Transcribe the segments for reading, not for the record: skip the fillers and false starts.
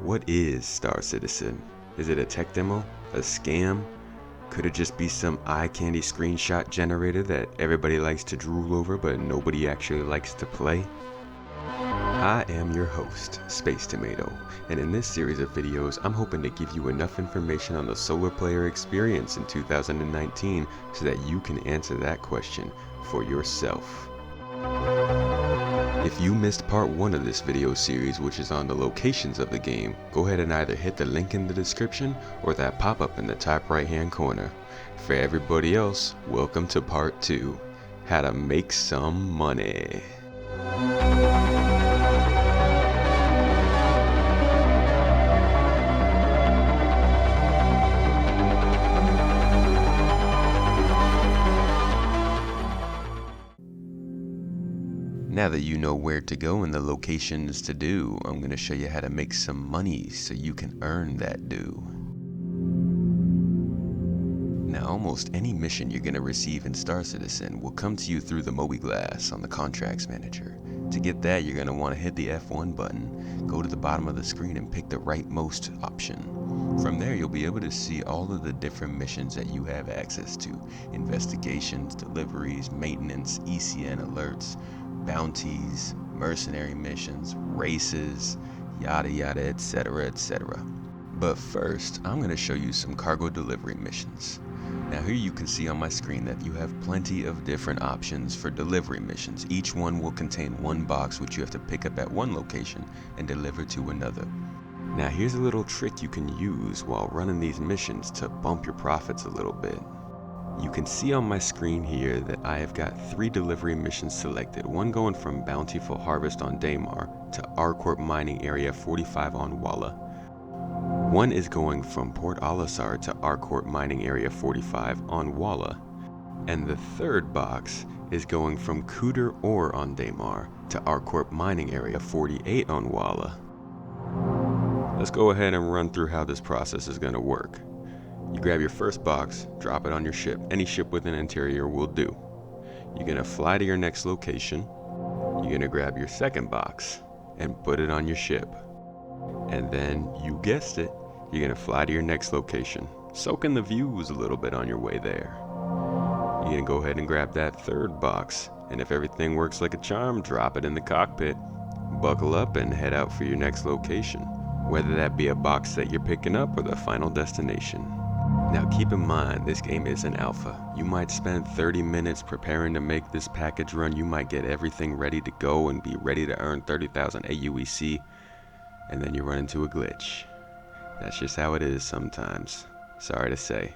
What is Star Citizen? Is it a tech demo? A scam? Could it just be some eye candy screenshot generator that everybody likes to drool over but nobody actually likes to play? I am your host, Space Tomato, and in this series of videos I'm hoping to give you enough information on the solo player experience in 2019 so that you can answer that question for yourself. If you missed part 1 of this video series, which is on the locations of the game, go ahead and either hit the link in the description or that pop-up in the top right hand corner. For everybody else, welcome to part 2, how to make some money. Now that you know where to go and the locations to do, I'm going to show you how to make some money so you can earn that due. Now, almost any mission you're going to receive in Star Citizen will come to you through the mobiGlas on the Contracts Manager. To get that, you're going to want to hit the F1 button, go to the bottom of the screen and pick the rightmost option. From there, you'll be able to see all of the different missions that you have access to. Investigations, deliveries, maintenance, ECN alerts, bounties, mercenary missions, races, yada yada, etc, etc. But first, I'm going to show you some cargo delivery missions. Now here you can see on my screen that you have plenty of different options for delivery missions. Each one will contain one box which you have to pick up at one location and deliver to another. Now here's a little trick you can use while running these missions to bump your profits a little bit. You can see on my screen here that I have got 3 delivery missions selected, one going from Bountiful Harvest on Daymar to Arcorp Mining Area 45 on Walla. One is going from Port Olisar to Arcorp Mining Area 45 on Walla. And the third box is going from Cooter Ore on Daymar to Arcorp Mining Area 48 on Walla. Let's go ahead and run through how this process is going to work. You grab your first box, drop it on your ship. Any ship with an interior will do. You're going to fly to your next location. You're going to grab your second box and put it on your ship. And then, you guessed it, you're going to fly to your next location. Soak in the views a little bit on your way there. You're going to go ahead and grab that third box. And if everything works like a charm, drop it in the cockpit. Buckle up and head out for your next location, whether that be a box that you're picking up or the final destination. Now keep in mind, this game is an alpha. You might spend 30 minutes preparing to make this package run. You might get everything ready to go and be ready to earn 30,000 AUEC, and then you run into a glitch. That's just how it is sometimes. Sorry to say.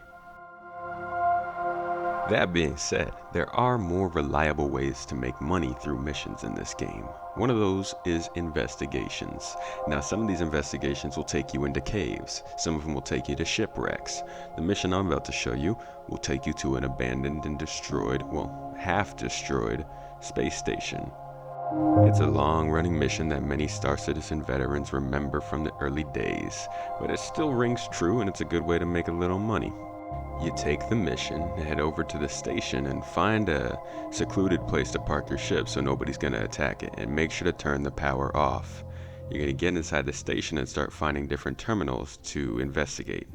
That being said, there are more reliable ways to make money through missions in this game. One of those is investigations. Now some of these investigations will take you into caves. Some of them will take you to shipwrecks. The mission I'm about to show you will take you to an abandoned and destroyed, well, half destroyed, space station. It's a long-running mission that many Star Citizen veterans remember from the early days, but it still rings true and it's a good way to make a little money. You take the mission, head over to the station, and find a secluded place to park your ship so nobody's going to attack it, and make sure to turn the power off. You're going to get inside the station and start finding different terminals to investigate.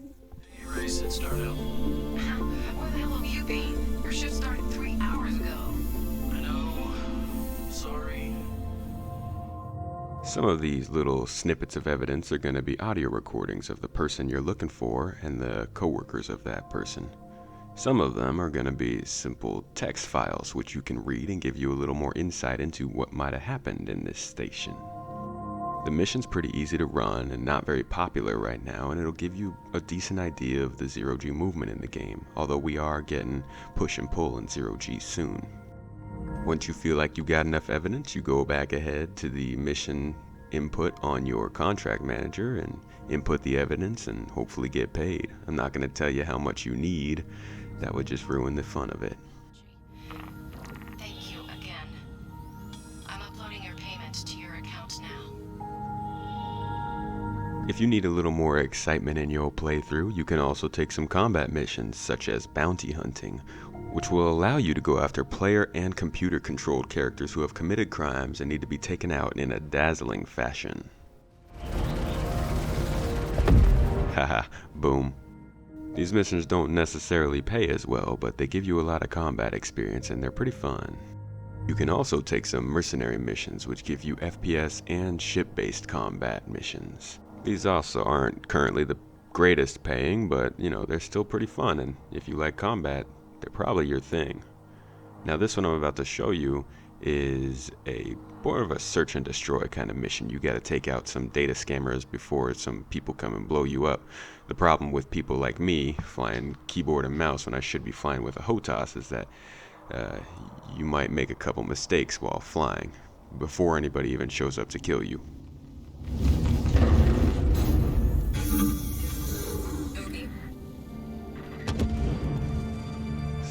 Hey, race it start out. Where the hell have you been? Your shift started 3 hours ago. I know. Sorry. Some of these little snippets of evidence are going to be audio recordings of the person you're looking for and the coworkers of that person. Some of them are going to be simple text files which you can read and give you a little more insight into what might have happened in this station. The mission's pretty easy to run and not very popular right now, and it'll give you a decent idea of the zero-G movement in the game, although we are getting push and pull in zero-G soon. Once you feel like you got enough evidence, you go back ahead to the mission input on your contract manager and input the evidence and hopefully get paid. I'm not going to tell you how much you need. That would just ruin the fun of it. Thank you again. I'm uploading your payment to your account now. If you need a little more excitement in your playthrough, you can also take some combat missions such as bounty hunting, which will allow you to go after player and computer-controlled characters who have committed crimes and need to be taken out in a dazzling fashion. Haha, boom. These missions don't necessarily pay as well, but they give you a lot of combat experience and they're pretty fun. You can also take some mercenary missions which give you FPS and ship-based combat missions. These also aren't currently the greatest paying, but they're still pretty fun, and if you like combat, they're probably your thing. Now this one I'm about to show you is a more of a search and destroy kind of mission. You got to take out some data scammers before some people come and blow you up. The problem with people like me flying keyboard and mouse when I should be flying with a HOTAS is that you might make a couple mistakes while flying before anybody even shows up to kill you.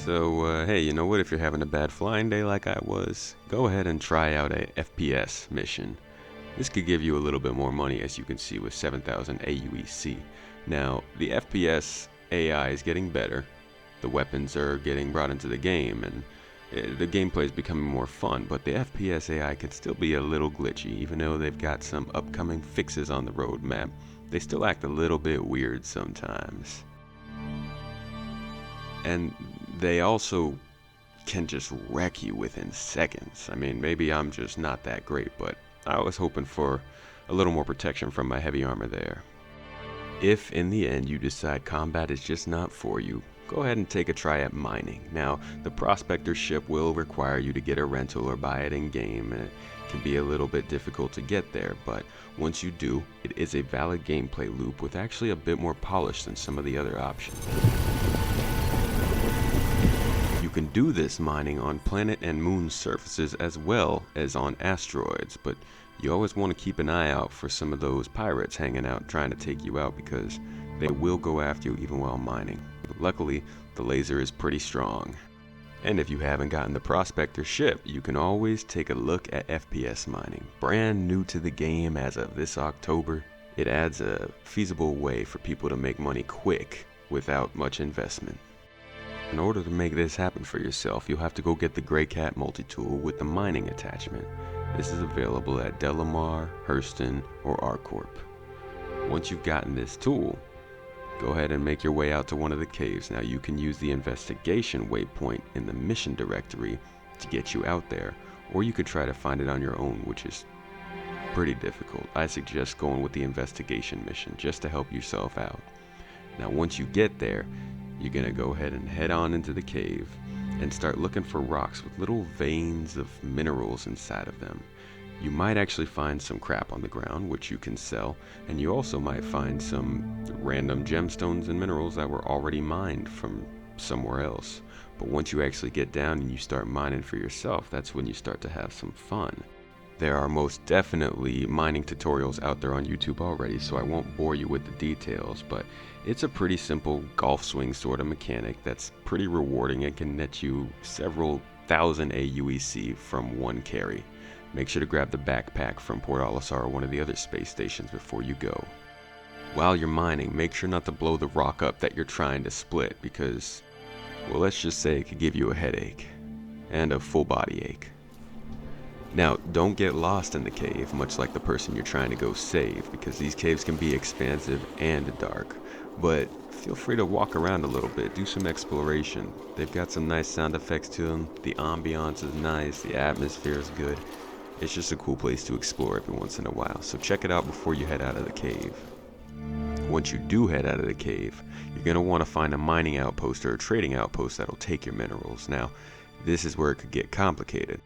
So, hey, you know what? If you're having a bad flying day like I was, go ahead and try out a FPS mission. This could give you a little bit more money, as you can see, with 7,000 AUEC. Now, the FPS AI is getting better, the weapons are getting brought into the game, and the gameplay is becoming more fun, but the FPS AI can still be a little glitchy. Even though they've got some upcoming fixes on the roadmap, they still act a little bit weird sometimes. And they also can just wreck you within seconds. I mean, maybe I'm just not that great, but I was hoping for a little more protection from my heavy armor there. If in the end you decide combat is just not for you, go ahead and take a try at mining. Now, the prospector ship will require you to get a rental or buy it in game, and it can be a little bit difficult to get there, but once you do, it is a valid gameplay loop with actually a bit more polish than some of the other options. You can do this mining on planet and moon surfaces as well as on asteroids, but you always want to keep an eye out for some of those pirates hanging out trying to take you out, because they will go after you even while mining. But luckily, the laser is pretty strong. And if you haven't gotten the prospector ship, you can always take a look at FPS mining. Brand new to the game as of this October, it adds a feasible way for people to make money quick without much investment. In order to make this happen for yourself, you'll have to go get the Grey Cat multi-tool with the mining attachment. This is available at Delamar, Hurston, or ArcCorp. Once you've gotten this tool, go ahead and make your way out to one of the caves. Now you can use the investigation waypoint in the mission directory to get you out there, or you could try to find it on your own, which is pretty difficult. I suggest going with the investigation mission just to help yourself out. Now once you get there, you're gonna go ahead and head on into the cave and start looking for rocks with little veins of minerals inside of them. You might actually find some crap on the ground, which you can sell, and you also might find some random gemstones and minerals that were already mined from somewhere else. But once you actually get down and you start mining for yourself, that's when you start to have some fun. There are most definitely mining tutorials out there on YouTube already, so I won't bore you with the details, but it's a pretty simple golf swing sort of mechanic that's pretty rewarding and can net you several thousand AUEC from one carry. Make sure to grab the backpack from Port Olisar or one of the other space stations before you go. While you're mining, make sure not to blow the rock up that you're trying to split, because, well, let's just say it could give you a headache and a full body ache. Now, don't get lost in the cave, much like the person you're trying to go save, because these caves can be expansive and dark. But feel free to walk around a little bit, do some exploration. They've got some nice sound effects to them, the ambiance is nice, the atmosphere is good. It's just a cool place to explore every once in a while, so check it out before you head out of the cave. Once you do head out of the cave, you're going to want to find a mining outpost or a trading outpost that'll take your minerals. Now, this is where it could get complicated.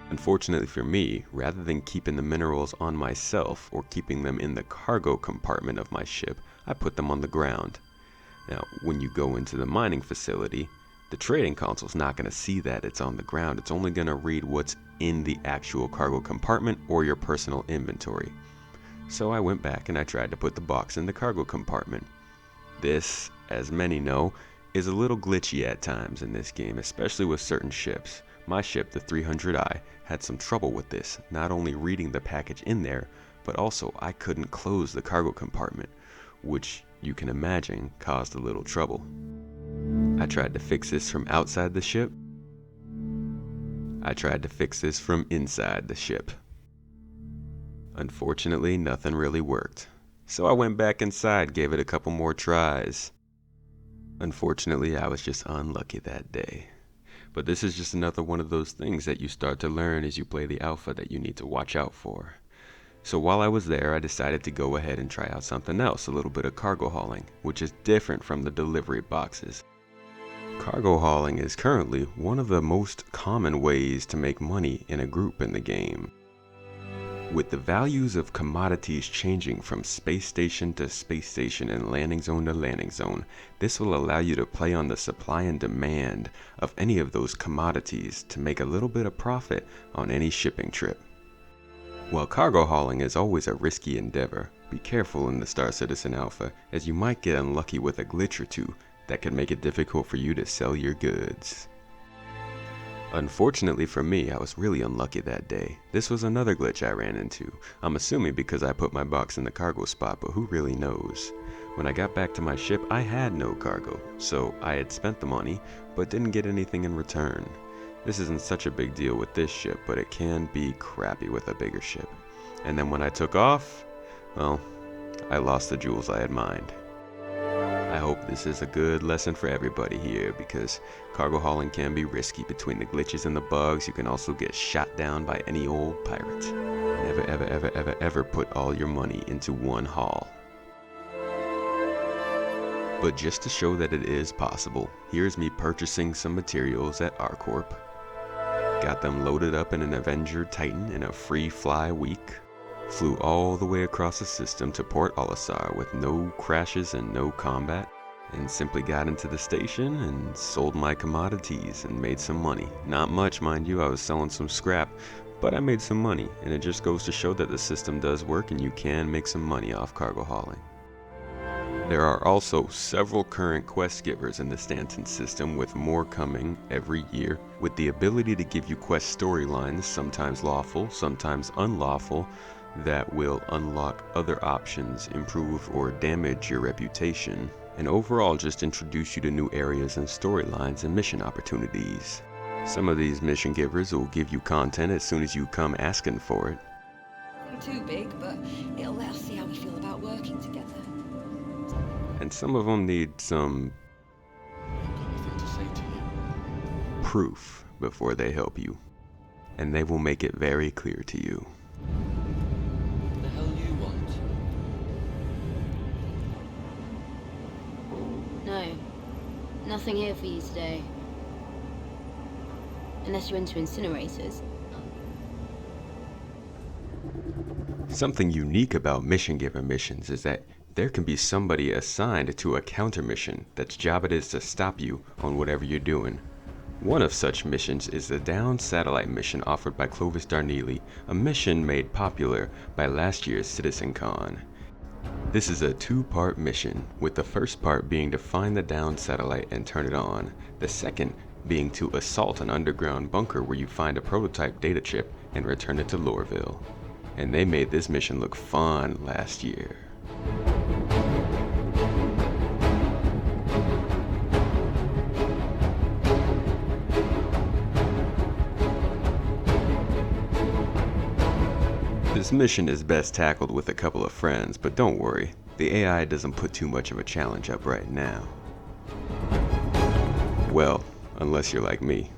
Unfortunately for me, rather than keeping the minerals on myself or keeping them in the cargo compartment of my ship, I put them on the ground. Now, when you go into the mining facility, the trading console's not going to see that it's on the ground. It's only going to read what's in the actual cargo compartment or your personal inventory. So I went back and I tried to put the box in the cargo compartment. This, as many know, is a little glitchy at times in this game, especially with certain ships. My ship, the 300i, had some trouble with this, not only reading the package in there, but also I couldn't close the cargo compartment, which you can imagine caused a little trouble. I tried to fix this from outside the ship. I tried to fix this from inside the ship. Unfortunately, nothing really worked. So I went back inside, gave it a couple more tries. Unfortunately, I was just unlucky that day. But this is just another one of those things that you start to learn as you play the alpha that you need to watch out for. So while I was there, I decided to go ahead and try out something else, a little bit of cargo hauling, which is different from the delivery boxes. Cargo hauling is currently one of the most common ways to make money in a group in the game. With the values of commodities changing from space station to space station and landing zone to landing zone, this will allow you to play on the supply and demand of any of those commodities to make a little bit of profit on any shipping trip. While cargo hauling is always a risky endeavor, be careful in the Star Citizen Alpha, as you might get unlucky with a glitch or two that could make it difficult for you to sell your goods. Unfortunately for me, I was really unlucky that day. This was another glitch I ran into. I'm assuming because I put my box in the cargo spot, but who really knows? When I got back to my ship, I had no cargo, so I had spent the money, but didn't get anything in return. This isn't such a big deal with this ship, but it can be crappy with a bigger ship. And then when I took off, well, I lost the jewels I had mined. I hope this is a good lesson for everybody here, because cargo hauling can be risky. Between the glitches and the bugs, you can also get shot down by any old pirate. Never ever ever ever ever put all your money into one haul. But just to show that it is possible, here's me purchasing some materials at ArCorp. Got them loaded up in an Avenger Titan in a free fly week. Flew all the way across the system to Port Olisar with no crashes and no combat, and simply got into the station and sold my commodities and made some money. Not much, mind you, I was selling some scrap, but I made some money, and it just goes to show that the system does work and you can make some money off cargo hauling. There are also several current quest givers in the Stanton system, with more coming every year, with the ability to give you quest storylines, sometimes lawful, sometimes unlawful, that will unlock other options, improve or damage your reputation, and overall just introduce you to new areas and storylines and mission opportunities. Some of these mission givers will give you content as soon as you come asking for it. Nothing too big, but it'll let us see how we feel about working together. And some of them need some proof before they help you, and they will make it very clear to you. What the hell you want? No, nothing here for you today. Unless you're into incinerators. Something unique about mission giver missions is that there can be somebody assigned to a counter mission that's job it is to stop you on whatever you're doing. One of such missions is the downed satellite mission offered by Clovis Darneely, a mission made popular by last year's CitizenCon. This is a two-part mission, with the first part being to find the downed satellite and turn it on, the second being to assault an underground bunker where you find a prototype data chip and return it to Lorville. And they made this mission look fun last year. This mission is best tackled with a couple of friends, but don't worry, the AI doesn't put too much of a challenge up right now. Well, unless you're like me.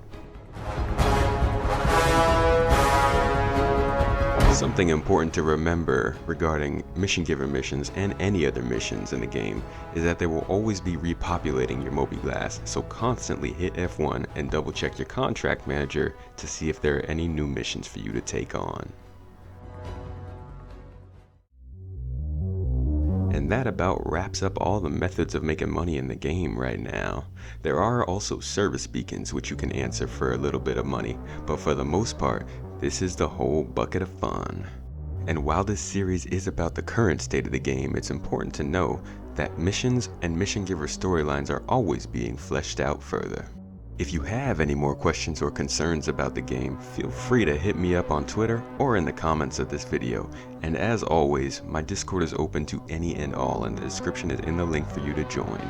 Something important to remember regarding mission giver missions and any other missions in the game is that they will always be repopulating your mobiGlas, so constantly hit F1 and double check your contract manager to see if there are any new missions for you to take on. And that about wraps up all the methods of making money in the game right now. There are also service beacons which you can answer for a little bit of money, but for the most part, this is the whole bucket of fun. And while this series is about the current state of the game, it's important to know that missions and mission giver storylines are always being fleshed out further. If you have any more questions or concerns about the game, feel free to hit me up on Twitter or in the comments of this video. And as always, my Discord is open to any and all, and the description is in the link for you to join.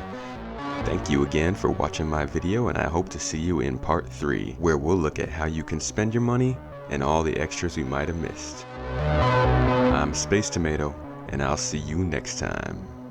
Thank you again for watching my video, and I hope to see you in part 3, where we'll look at how you can spend your money and all the extras we might have missed. I'm Space Tomato, and I'll see you next time.